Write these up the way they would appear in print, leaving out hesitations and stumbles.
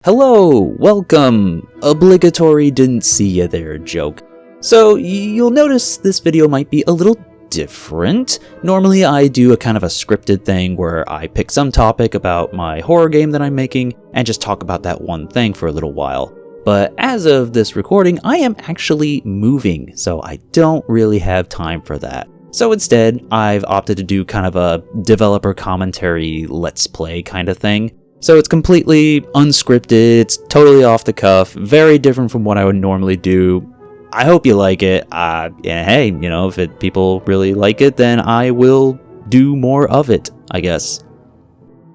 Hello, welcome, obligatory didn't see ya there joke. So you'll notice this video might be a little different. Normally I do a kind of a scripted thing where I pick some topic about my horror game that I'm making and just talk about that one thing for a little while. But as of this recording, I am actually moving, so I don't really have time for that. So instead, I've opted to do kind of a developer commentary let's play kind of thing. So it's completely unscripted, it's totally off the cuff, very different from what I would normally do. I hope you like it. And hey, if people really like it, then I will do more of it, I guess.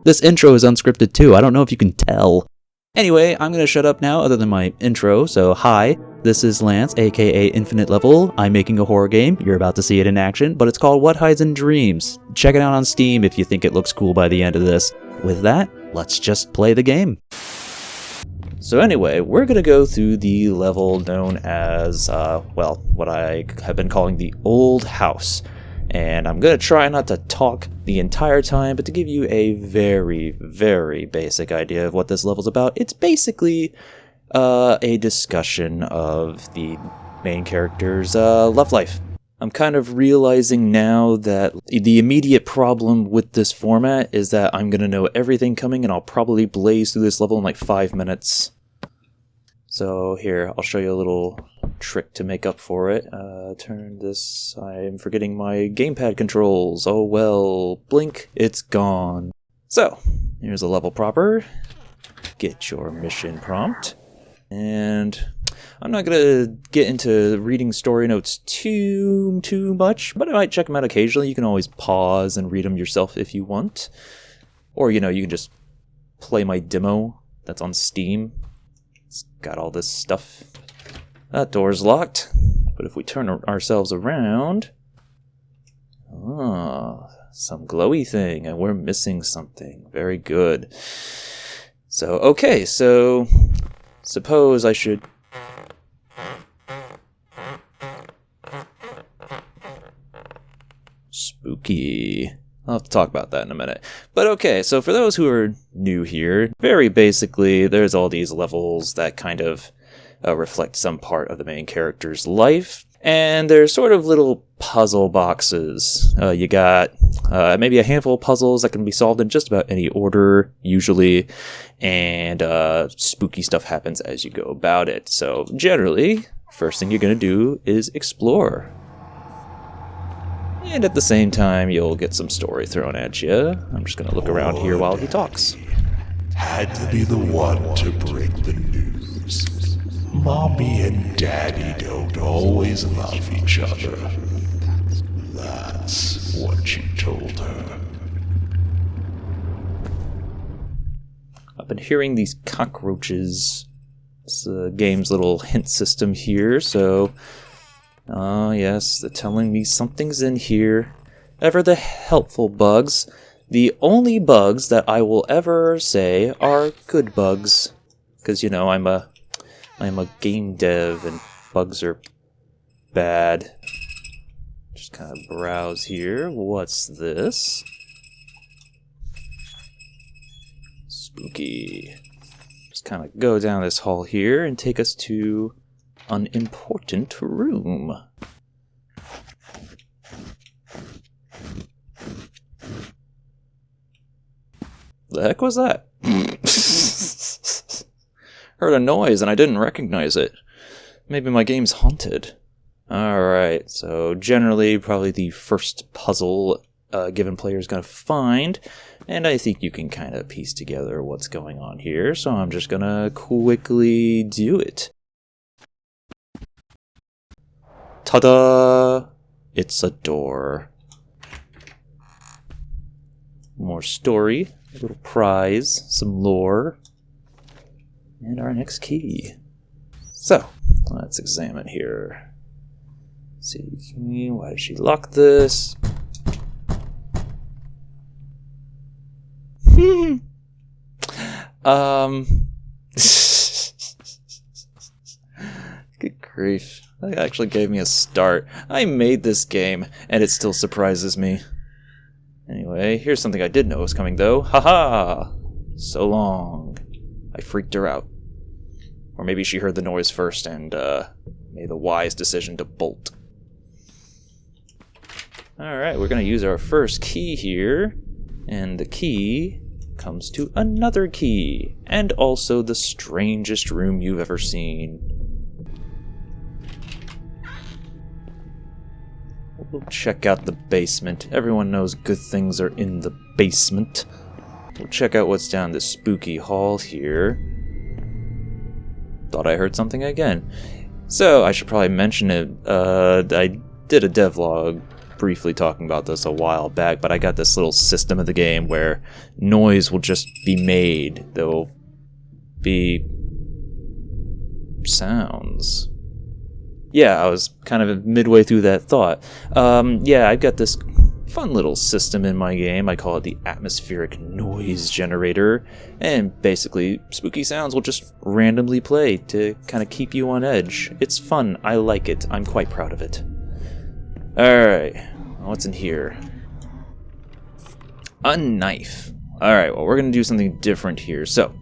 This intro is unscripted too, I don't know if you can tell. Anyway, I'm gonna shut up now other than my intro, so hi, this is Lance, aka Infinite Level. I'm making a horror game, you're about to see it in action, but it's called What Hides in Dreams. Check it out on Steam if you think it looks cool by the end of this. With that, let's just play the game. So anyway, we're gonna go through the level known as, what I have been calling the Old House. And I'm gonna try not to talk the entire time, but to give you a very, very basic idea of what this level's about. It's basically a discussion of the main character's love life. I'm kind of realizing now that the immediate problem with this format is that I'm going to know everything coming and I'll probably blaze through this level in like 5 minutes. So here, I'll show you a little trick to make up for it. Turn this, I'm forgetting my gamepad controls. Oh well, blink, it's gone. So, here's a level proper. Get your mission prompt. And I'm not going to get into reading story notes too much, but I might check them out occasionally. You can always pause and read them yourself if you want. Or, you can just play my demo that's on Steam. It's got all this stuff. That door's locked, but if we turn ourselves around... some glowy thing, and we're missing something. Very good. So, okay, so... suppose I should... Spooky. I'll have to talk about that in a minute. But okay, so for those who are new here, very basically, there's all these levels that kind of reflect some part of the main character's life. And they're sort of little puzzle boxes. You got maybe a handful of puzzles that can be solved in just about any order, usually. And spooky stuff happens as you go about it. So generally, first thing you're going to do is explore. And at the same time, you'll get some story thrown at you. I'm just going to look around here while he talks. Had to be the one to break the news. Mommy and Daddy don't always love each other. That's what you told her. I've been hearing these cockroaches. It's the game's little hint system here, so... oh yes, they're telling me something's in here. Ever the helpful bugs. The only bugs that I will ever say are good bugs. Because, I'm a game dev and bugs are bad. Just kind of browse here. What's this? Spooky. Just kind of go down this hall here and take us to an important room. The heck was that? Heard a noise and I didn't recognize it. Maybe my game's haunted. Alright, so generally probably the first puzzle a given player is going to find, and I think you can kind of piece together what's going on here, so I'm just going to quickly do it. Ta-da! It's a door. More story, a little prize, some lore, and our next key. So, let's examine here. Let's see, why did she lock this? Good grief. That actually gave me a start. I made this game, and it still surprises me. Anyway, here's something I did know was coming, though. Haha! So long. I freaked her out. Or maybe she heard the noise first and made the wise decision to bolt. Alright, we're going to use our first key here. And the key comes to another key. And also the strangest room you've ever seen. We'll check out the basement. Everyone knows good things are in the basement. We'll check out what's down this spooky hall here. Thought I heard something again. So, I should probably mention it. I did a devlog briefly talking about this a while back, but I got this little system of the game where noise will just be made. There will be sounds. Yeah, I was kind of midway through that thought. Yeah, I've got this fun little system in my game. I call it the atmospheric noise generator. And basically, spooky sounds will just randomly play to kind of keep you on edge. It's fun. I like it. I'm quite proud of it. Alright, what's in here? A knife. Alright, well, we're going to do something different here. So,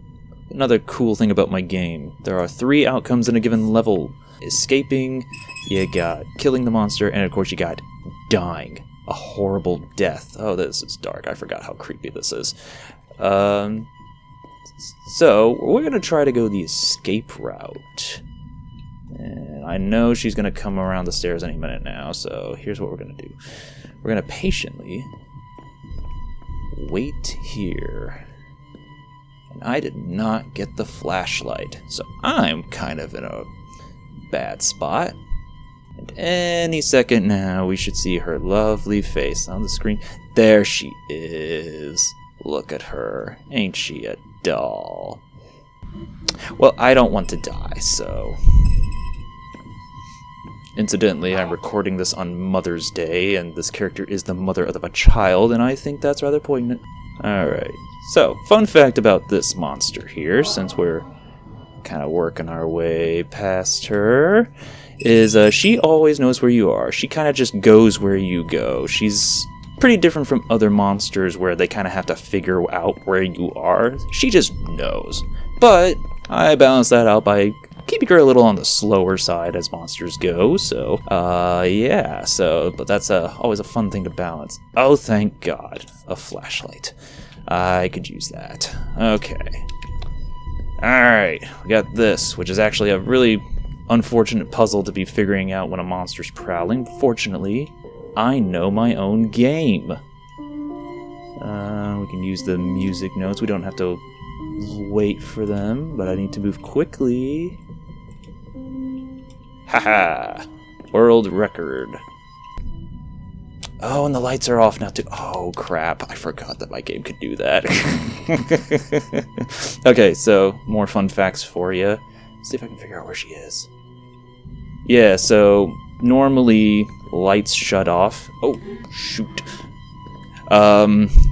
another cool thing about my game. There are 3 outcomes in a given level. Escaping, you got killing the monster, and of course you got dying. A horrible death. Oh, this is dark. I forgot how creepy this is. So, we're going to try to go the escape route. And I know she's going to come around the stairs any minute now, so here's what we're going to do. We're going to patiently wait here. And I did not get the flashlight, so I'm kind of in a bad spot. And any second now, we should see her lovely face on the screen. There she is. Look at her. Ain't she a doll? Well, I don't want to die, so... Incidentally, I'm recording this on Mother's Day, and this character is the mother of a child, and I think that's rather poignant. Alright, so, fun fact about this monster here, since we're kind of working our way past her, is she always knows where you are. She kind of just goes where you go. She's pretty different from other monsters where they kind of have to figure out where you are. She just knows. But I balance that out by keeping her a little on the slower side as monsters go, so, yeah, but that's always a fun thing to balance. Oh, thank God, a flashlight. I could use that. Okay. Alright, we got this, which is actually a really unfortunate puzzle to be figuring out when a monster's prowling. Fortunately, I know my own game. We can use the music notes. We don't have to wait for them, but I need to move quickly. Haha! World record. Oh, and the lights are off now too. Oh, crap. I forgot that my game could do that. Okay, so more fun facts for you. Let's see if I can figure out where she is. Yeah, so normally lights shut off. Oh, shoot.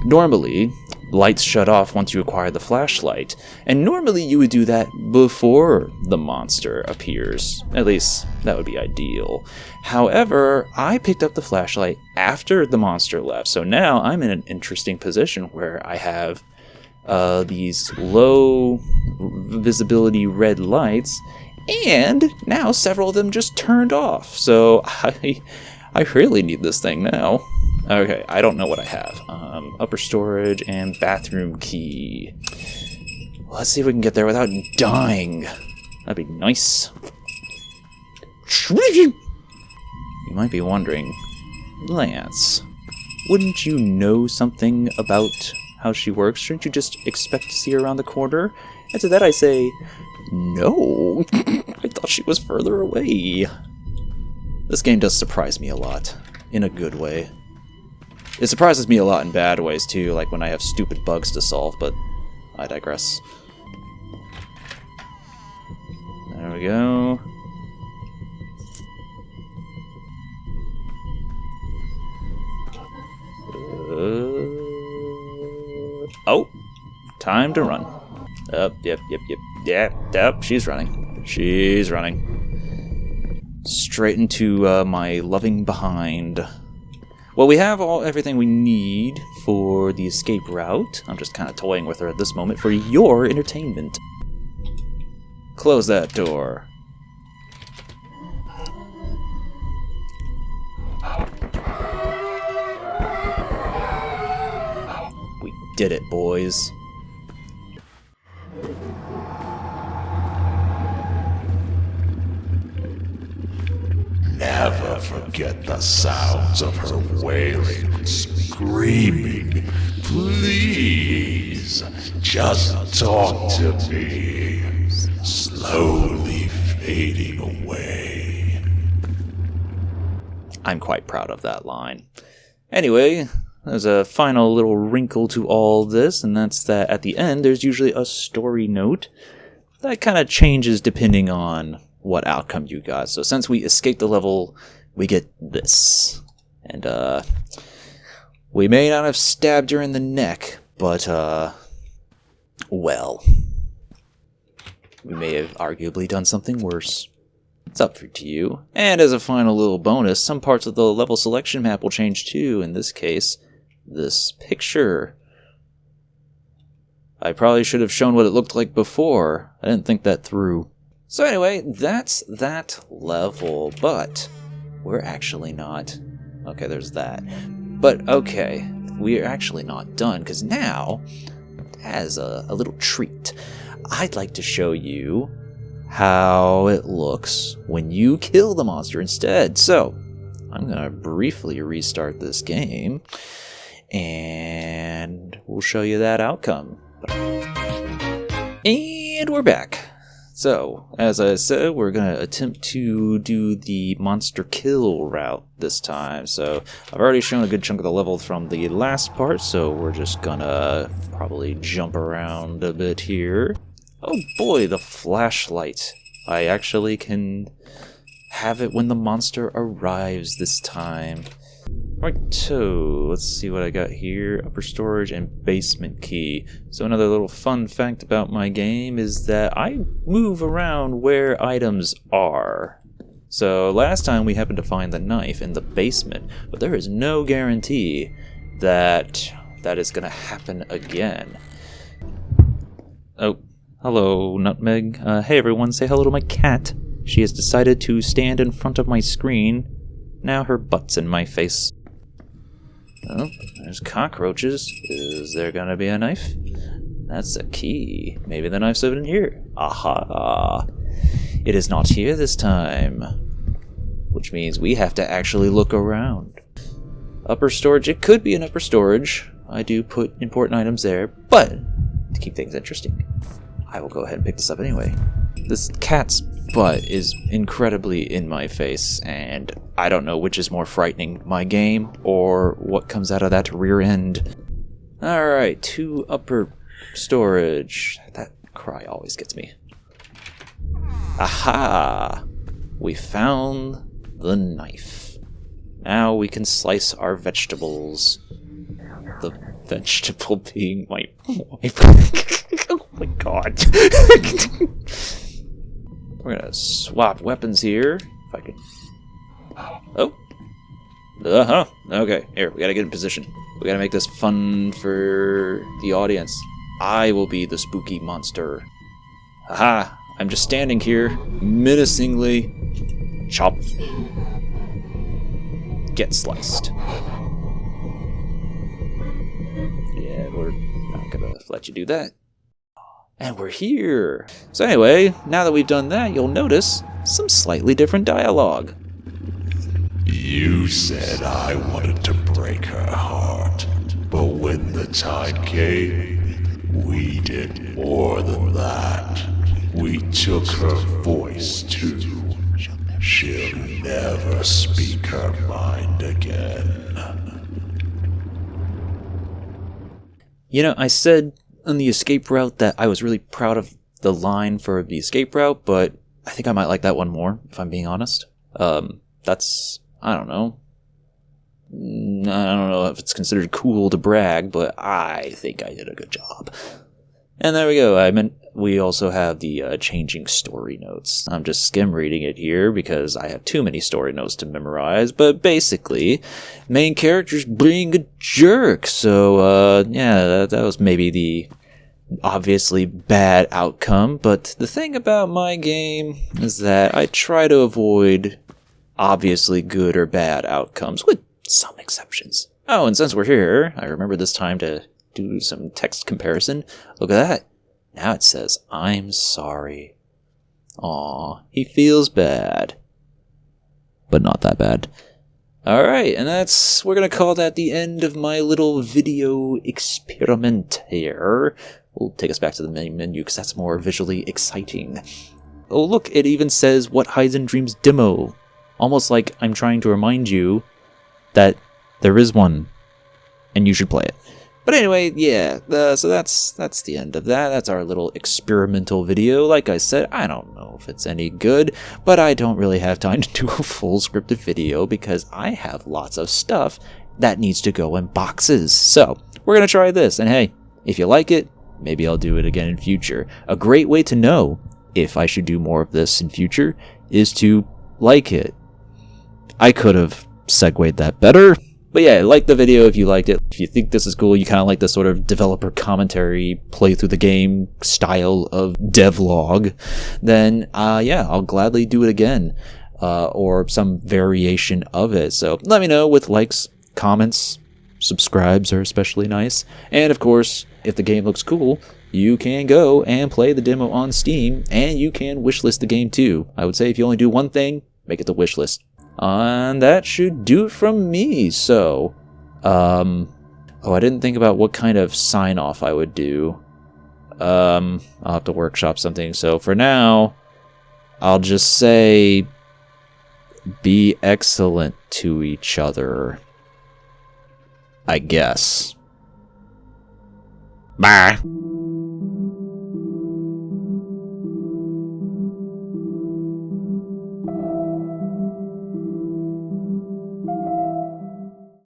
Normally lights shut off once you acquire the flashlight, and normally you would do that before the monster appears. At least, that would be ideal. However, I picked up the flashlight after the monster left, so now I'm in an interesting position where I have these low visibility red lights, and now several of them just turned off, so I really need this thing now. Okay, I don't know what I have. Upper storage and bathroom key. Let's see if we can get there without dying. That'd be nice. You might be wondering, Lance, wouldn't you know something about how she works? Shouldn't you just expect to see her around the corner? And to that I say, no. I thought she was further away. This game does surprise me a lot, in a good way. It surprises me a lot in bad ways, too, like when I have stupid bugs to solve, but I digress. There we go. Oh! Time to run. Yep, she's running. She's running. Straight into my loving behind. Well, we have everything we need for the escape route. I'm just kind of toying with her at this moment for your entertainment. Close that door. We did it, boys. Never forget the sounds of her wailing, screaming. Please, just talk to me. Slowly fading away. I'm quite proud of that line. Anyway, there's a final little wrinkle to all this, and that's that at the end there's usually a story note that kind of changes depending on what outcome you got. So since we escaped the level, we get this. And we may not have stabbed her in the neck, but well, we may have arguably done something worse. It's up to you. And as a final little bonus, some parts of the level selection map will change too. In this case, this picture. I probably should have shown what it looked like before. I didn't think that through. So anyway, that's that level, but we're actually not. Okay, there's that. But okay, we're actually not done, because now, as a little treat, I'd like to show you how it looks when you kill the monster instead. So, I'm going to briefly restart this game, and we'll show you that outcome. And we're back. So, as I said, we're going to attempt to do the monster kill route this time. So, I've already shown a good chunk of the level from the last part, so we're just going to probably jump around a bit here. Oh boy, the flashlight. I actually can have it when the monster arrives this time. Right, so let's see what I got here. Upper storage and basement key. So another little fun fact about my game is that I move around where items are. So last time we happened to find the knife in the basement, but there is no guarantee that that is going to happen again. Oh, hello, Nutmeg. Hey everyone, say hello to my cat. She has decided to stand in front of my screen. Now her butt's in my face. Oh, there's cockroaches. Is there gonna be a knife? That's a key. Maybe the knife's over in here. Aha! It is not here this time. Which means we have to actually look around. Upper storage. It could be an upper storage. I do put important items there, but to keep things interesting, I will go ahead and pick this up anyway. This cat's butt is incredibly in my face, and I don't know which is more frightening, my game or what comes out of that rear end. Alright, 2 upper storage. That cry always gets me. Aha! We found the knife. Now we can slice our vegetables. The vegetable being my wife. Oh my god. We're gonna swap weapons here. If I can. Oh. Okay, here, we gotta get in position. We gotta make this fun for the audience. I will be the spooky monster. Aha! I'm just standing here, menacingly. Chop. Get sliced. Yeah, we're not gonna let you do that. And we're here. So anyway, now that we've done that, you'll notice some slightly different dialogue. You said I wanted to break her heart, but when the time came, we did more than that. We took her voice too. She'll never speak her mind again. You know, I said on the escape route that I was really proud of the line for the escape route, but I think I might like that one more, if I'm being honest. That's, I don't know if it's considered cool to brag, but I think I did a good job. And there we go. We also have the changing story notes. I'm just skim reading it here because I have too many story notes to memorize, but basically, main character's being a jerk. So, yeah, that was maybe the obviously bad outcome, but the thing about my game is that I try to avoid obviously good or bad outcomes, with some exceptions. Oh, and since we're here, I remember this time to do some text comparison. Look at that. Now it says, "I'm sorry." Aw, he feels bad. But not that bad. Alright, and we're gonna call that the end of my little video experiment here. We'll take us back to the main menu because that's more visually exciting. Oh look, it even says What Hides in Dreams demo. Almost like I'm trying to remind you that there is one, and you should play it. But anyway, yeah, so that's the end of that. That's our little experimental video. Like I said, I don't know if it's any good, but I don't really have time to do a full scripted video because I have lots of stuff that needs to go in boxes. So we're going to try this, and hey, if you like it, maybe I'll do it again in future. A great way to know if I should do more of this in future is to like it. I could have segued that better. But yeah, like the video if you liked it. If you think this is cool, you kind of like the sort of developer commentary, play through the game style of Devlog, then yeah, I'll gladly do it again, or some variation of it. So let me know with likes, comments, subscribes are especially nice. And of course, if the game looks cool, you can go and play the demo on Steam, and you can wishlist the game too. I would say if you only do one thing, make it the wishlist. And that should do it from me. So, oh, I didn't think about what kind of sign off I would do. I'll have to workshop something. So for now, I'll just say, be excellent to each other, I guess. Bye.